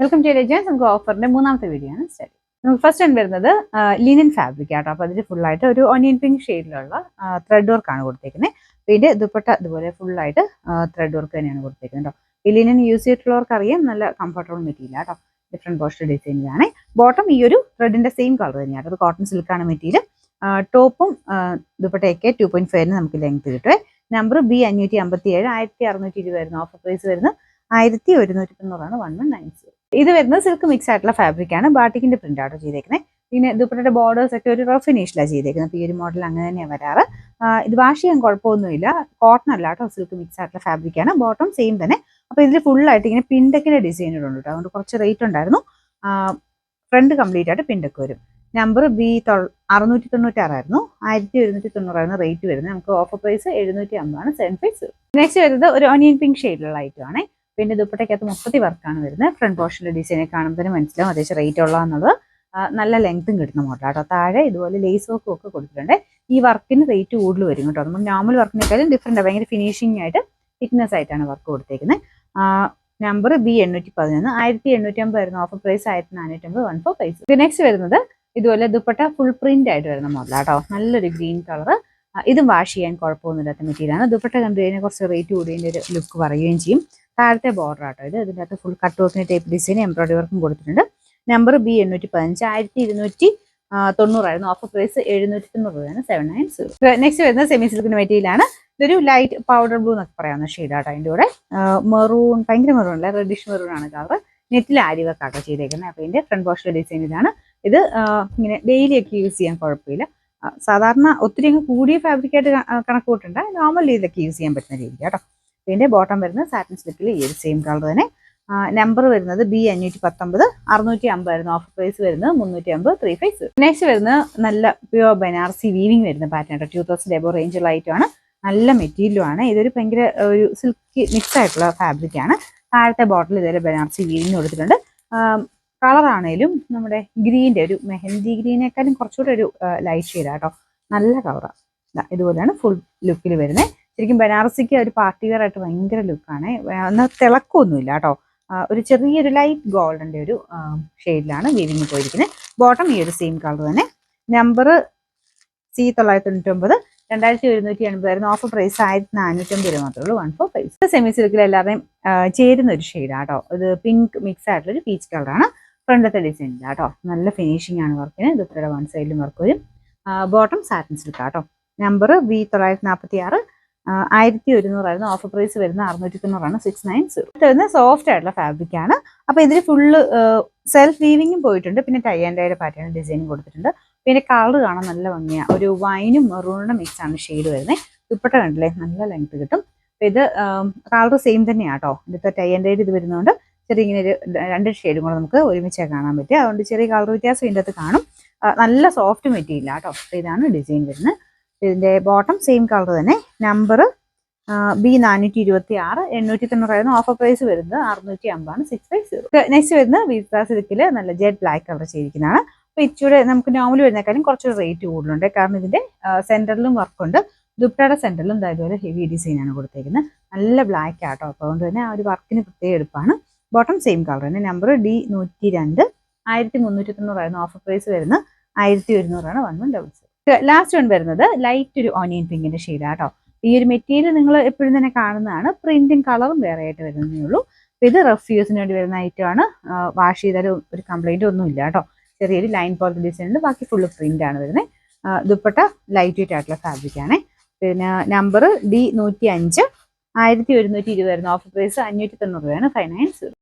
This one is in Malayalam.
Welcome to legends. നമുക്ക് ഓഫറിന്റെ മൂന്നാമത്തെ വീഡിയോ ആണ് സ്റ്റാർട്ട്. നമുക്ക് ഫസ്റ്റ് വരുന്നത് ലിനൻ ഫാബ്രിക് ആട്ടോ. അപ്പോൾ അതിൽ ഫുള്ളായിട്ട് ഒരു ഒനിയൻ പിങ്ക് ഷെയ്ഡിലുള്ള ത്രെഡ് വർക്ക് ആണ് കൊടുത്തേക്കുന്നത്. അപ്പോൾ ഇതിന്റെ ദുപ്പട്ട ഇതുപോലെ ഫുള്ളായിട്ട് ത്രെഡ് വർക്ക് തന്നെയാണ് കൊടുത്തേക്കുന്നത് കേട്ടോ. ഈ ലിനൻ യൂസ് ചെയ്തിട്ടുള്ളവർക്ക് അറിയാം, നല്ല കംഫർട്ടബിൾ മെറ്റീരിയൽ ആട്ടോ. ഡിഫറെന്റ് പോസ്റ്റർ ഡിസൈനിലാണ്. ബോട്ടം ഈ ഒരു ത്രെഡിന്റെ സെയിം കളർ തന്നെയാണ്. അത് കോട്ടൺ സിൽക്കാണ് മെറ്റീരിയൽ. ടോപ്പും ദുപ്പട്ടയൊക്കെ 2.5 നമുക്ക് ലെങ്ത് കിട്ടുമേ. നമ്പർ B557 1620 വരുന്ന ഓഫർ പ്രൈസ് വരുന്നത് 1190 1190. ഇത് വരുന്നത് സിൽക്ക് മിക്സ് ആയിട്ടുള്ള ഫാബ്രിക് ആണ്. ബാട്ടിക്കിന്റെ പ്രിന്റ് ആട്ടോ ചെയ്തേക്കുന്നത്. പിന്നെ ദുപ്പട്ടയുടെ ബോർഡേഴ്സ് ഒക്കെ ഒരു റഫ് ഫിനിഷിലാണ് ചെയ്തേക്കുന്നത്. ഈ ഒരു മോഡൽ അങ്ങനെ തന്നെയാണ് വരാറ്. ഇത് വാഷ് ചെയ്യാൻ കുഴപ്പമൊന്നുമില്ല. കോട്ടൺ അല്ല കേട്ടോ, സിൽക്ക് മിക്സ് ആയിട്ടുള്ള ഫാബ്രിക് ആണ്. ബോട്ടം സെയിം തന്നെ. അപ്പോൾ ഇതിൽ ഫുള്ളായിട്ട് ഇങ്ങനെ പിൻഡക്കിന്റെ ഡിസൈൻ ഉണ്ട് കേട്ടോ. അതുകൊണ്ട് കുറച്ച് റേറ്റ് ഉണ്ടായിരുന്നു. ഫ്രണ്ട് കംപ്ലീറ്റ് ആയിട്ട് പിൻഡക്ക് വരും. നമ്പർ B696 ആയിരുന്നു. 1190 ആയിരുന്നു റേറ്റ് വരുന്നത്. നമുക്ക് ഓഫർ പ്രൈസ് 750 750. നെക്സ്റ്റ് വരുന്നത് ഒരു ഒനിയൻ പിങ്ക് ഷെയ്ഡിലുള്ള ഐറ്റം ആണ്. പിന്നെ ദുപ്പട്ടയ്ക്കകത്ത് 30 വർക്കാണ് വരുന്നത്. ഫ്രണ്ട് പോർഷനിലെ ഡിസൈനെ കാണുമ്പോൾ മനസ്സിലാവും അത്യാവശ്യം റേറ്റ് ഉള്ളതെന്നുള്ളത്. നല്ല ലെങ്ത്തും കിട്ടുന്ന മോഡലാട്ടോ. താഴെ ഇതുപോലെ ലേസ് വർക്കും ഒക്കെ കൊടുത്തിട്ടുണ്ട്. ഈ വർക്കിന് റേറ്റ് കൂടുതൽ വരും കേട്ടോ. നമ്മൾ നോർമൽ വർക്കിനേക്കാളും ഡിഫറെന്റ്, ഭയങ്കര ഫിനിഷിംഗ് ആയിട്ട് തിക്നെസ് ആയിട്ടാണ് വർക്ക് കൊടുത്തേക്കുന്നത്. നമ്പർ B811 1850 ആയിരുന്നു ഓഫർ പ്രൈസ് 1450 1450. നെക്സ്റ്റ് വരുന്നത് ഇതുപോലെ ദുപ്പട്ട ഫുൾ പ്രിന്റ് ആയിട്ട് വരുന്ന മോഡലാട്ടോ. നല്ലൊരു ഗ്രീൻ കളർ. ഇതും വാഷ് ചെയ്യാൻ കുഴപ്പമൊന്നുമില്ലാത്ത മെറ്റീരിയലാണ്. ദുപ്പട്ട കണ്ടു കഴിഞ്ഞാൽ കുറച്ച് റേറ്റ് കൂടിയതിൻ്റെ ഒരു ലുക്ക് പറയുകയും ചെയ്യും. താഴത്തെ ബോർഡർ ആട്ടോ ഇത്. ഇതിൻ്റെ അകത്ത് ഫുൾ കട്ട് വർക്കിന് ടൈപ്പ് ഡിസൈൻ എംബ്രോയിഡറി വർക്കും കൊടുത്തിട്ടുണ്ട്. നമ്പർ B815 1290 ആയിരുന്നു ഓഫർ പ്രൈസ് 790 790. നെക്സ്റ്റ് വരുന്നത് സെമി സിൽക്കിന്റെ മെറ്റീരിയലാണ്. ഇതൊരു ലൈറ്റ് പൗഡർ ബ്ലൂ എന്നൊക്കെ പറയാവുന്ന ഷെയ്ഡാട്ടോ. അതിൻ്റെ കൂടെ മെറൂൺ, ഭയങ്കര മെറൂൺ അല്ല, റെഡിഷ് മെറൂൺ ആണ് കളർ. നെറ്റിൽ ആരി വർക്ക് ആട്ടോ ചെയ്തേക്കുന്നത്. അപ്പോൾ ഇതിന്റെ ഫ്രണ്ട് പോർഷൻ ഡിസൈൻ ഇതാണ്. ഇത് ഇങ്ങനെ ഡെയിലി ഒക്കെ യൂസ് ചെയ്യാൻ കുഴപ്പമില്ല. സാധാരണ ഒത്തിരി അങ്ങ് കൂടിയ ഫാബ്രിക്കായിട്ട് കണക്ക് കൂട്ടണ്ട, നോർമൽ രീതിയിലൊക്കെ യൂസ് ചെയ്യാൻ പറ്റുന്ന രീതി കേട്ടോ. ഇതിന്റെ ബോട്ടം വരുന്നത് സാറ്റിൻ സ്ലിപ്പിൽ ഈ ഒരു സെയിം കളർ തന്നെ. നമ്പർ വരുന്നത് B519 650 ആയിരുന്നു ഓഫർ പ്രൈസ് വരുന്നത് 350 350. നെക്സ്റ്റ് വരുന്നത് നല്ല പ്യുവർ ബനാറസി വീവിംഗ് വരുന്ന പാറ്റേൺ കേട്ടോ. 2000 എബോ റേഞ്ചുള്ള ഐറ്റമാണ്. നല്ല മെറ്റീരിയലും ആണ്. ഇതൊരു ഭയങ്കര ഒരു സിൽക്കി മിക്സ് ആയിട്ടുള്ള ഫാബ്രിക് ആണ്. താഴത്തെ ബോട്ടിൽ ഇതുവരെ ബനാറസി വീവിംഗ് കൊടുത്തിട്ടുണ്ട്. കളർ ആണേലും നമ്മുടെ ഗ്രീൻ്റെ ഒരു മെഹന്തി ഗ്രീനേക്കാളും കുറച്ചുകൂടെ ഒരു ലൈറ്റ് ഷെയ്ഡ് ആട്ടോ. നല്ല കളറാണ്. ഇതുപോലെയാണ് ഫുൾ ലുക്കിൽ വരുന്നത്. ശരിക്കും ബനാറസിക്ക് ഒരു പാർട്ടി വെയർ ആയിട്ട് ഭയങ്കര ലുക്കാണ്. എന്നാൽ തിളക്കമൊന്നുമില്ല കേട്ടോ. ഒരു ചെറിയൊരു ലൈറ്റ് ഗോൾഡിൻ്റെ ഒരു ഷെയ്ഡിലാണ് വീവിങ് പോയിരിക്കുന്നത്. ബോട്ടം ഈ ഒരു സെയിം കളർ തന്നെ. നമ്പർ C999 2180 ആയിരുന്നു ഓഫർ പ്രൈസ് 1450 മാത്രമേ ഉള്ളൂ 1450. സെമി സിൽക്കിൽ എല്ലാവരുടെയും ചേരുന്ന ഒരു ഷെയ്ഡാണ് കേട്ടോ. ഇത് പിങ്ക് മിക്സ് ആയിട്ടുള്ളൊരു പീച്ച് കളറാണ്. ഫ്രണ്ടത്തെ ഡിസൈനില്ല കേട്ടോ. നല്ല ഫിനിഷിംഗ് ആണ് വർക്കിന്. ദുപ്പട്ടയുടെ വൺ സൈഡിലും വർക്ക് വരും. ബോട്ടം സാറ്റിൻ സിൽക്ക് കേട്ടോ. നമ്പർ B946 1100 ആയിരുന്നു ഓഫർ പ്രൈസ് വരുന്നത് 690 690. വരുന്ന സോഫ്റ്റ് ആയിട്ടുള്ള ഫാബ്രിക് ആണ്. അപ്പോൾ ഇതിൽ ഫുള്ള് സെൽഫ് വീവിങ്ങും പോയിട്ടുണ്ട്. പിന്നെ ടൈ ആൻഡ് ഡൈയുടെ പാറ്റേൺ ഡിസൈനും കൊടുത്തിട്ടുണ്ട്. പിന്നെ കളർ കാണാൻ നല്ല ഭംഗിയാണ്. ഒരു വൈനും മെറൂണിന്റെ മിക്സ് ആണ് ഷെയ്ഡ് വരുന്നത്. ദുപ്പട്ട കണ്ടില്ലേ, നല്ല ലെങ്ത് കിട്ടും. അപ്പോൾ ഇത് കളർ സെയിം തന്നെയാണ് കേട്ടോ. ഇതിപ്പോൾ ടൈ ആൻഡ് ഡൈഡ് ഇത് വരുന്നതുകൊണ്ട് ചെറിയ ഇങ്ങനെ ഒരു 2 ഷെയ്ഡും കൂടെ നമുക്ക് ഒരുമിച്ച് കാണാൻ പറ്റും. അതുകൊണ്ട് ചെറിയ കളർ വ്യത്യാസം ഇതിൻ്റെ അകത്ത് കാണും. നല്ല സോഫ്റ്റ് മെറ്റീരിയൽ കേട്ടോ. അപ്പോൾ ഇതാണ് ഡിസൈൻ വരുന്നത്. ഇതിന്റെ ബോട്ടം സെയിം കളർ തന്നെ. നമ്പർ B426 890 ആയിരുന്നു ഓഫർ പ്രൈസ് വരുന്നത് 650 650. നെക്സ്റ്റ് വരുന്നത് വിസ്ത സിൽക്കിൽ നല്ല ജെറ്റ് ബ്ലാക്ക് കളർ ചെയ്തിരിക്കുന്നതാണ്. അപ്പോൾ ഇച്ചിരി നമുക്ക് നോർമൽ വരുന്നേക്കാളും കുറച്ച് റേറ്റ് കൂടുതലുണ്ട്. കാരണം ഇതിന്റെ സെന്ററിലും വർക്കുണ്ട്. ദുപ്പട്ടയുടെ സെന്ററിലും ഇതുപോലെ ഹെവി ഡിസൈനാണ് കൊടുത്തേക്കുന്നത്. നല്ല ബ്ലാക്ക് ആട്ടോ. അപ്പോൾ അതുകൊണ്ട് തന്നെ ആ ഒരു വർക്കിന് പ്രത്യേക എടുപ്പാണ്. ബോട്ടം സെയിം കളർ തന്നെ. നമ്പർ D102 1390 ആയിരുന്നു ഓഫർ പ്രൈസ് വരുന്നത് 1100 1100. ലാസ്റ്റ് വൺ വരുന്നത് ലൈറ്റ് ഒരു ഓനിയൻ പിങ്കിന്റെ ഷെയ്ഡാട്ടോ. ഈ ഒരു മെറ്റീരിയൽ നിങ്ങൾ എപ്പോഴും തന്നെ കാണുന്നതാണ്. പ്രിന്റും കളറും വേറെ ആയിട്ട് വരുന്നതേ ഉള്ളൂ. ഇത് റഫ് യൂസിന് വേണ്ടി വരുന്ന ഐറ്റമാണ്. വാഷ് ചെയ്താലും ഒരു കംപ്ലൈന്റ് ഒന്നും ഇല്ല കേട്ടോ. ചെറിയൊരു ലൈൻ പോലത്തെ ഡിസൈൻ ഉണ്ട്. ബാക്കി ഫുള്ള് പ്രിന്റ് ആണ് വരുന്നത്. ദുപ്പട്ട ലൈറ്റ് വെയിറ്റ് ആയിട്ടുള്ള ഫാബ്രിക് ആണ്. പിന്നെ നമ്പർ D105 1120 വരുന്ന ഓഫർ പ്രൈസ് 590 590.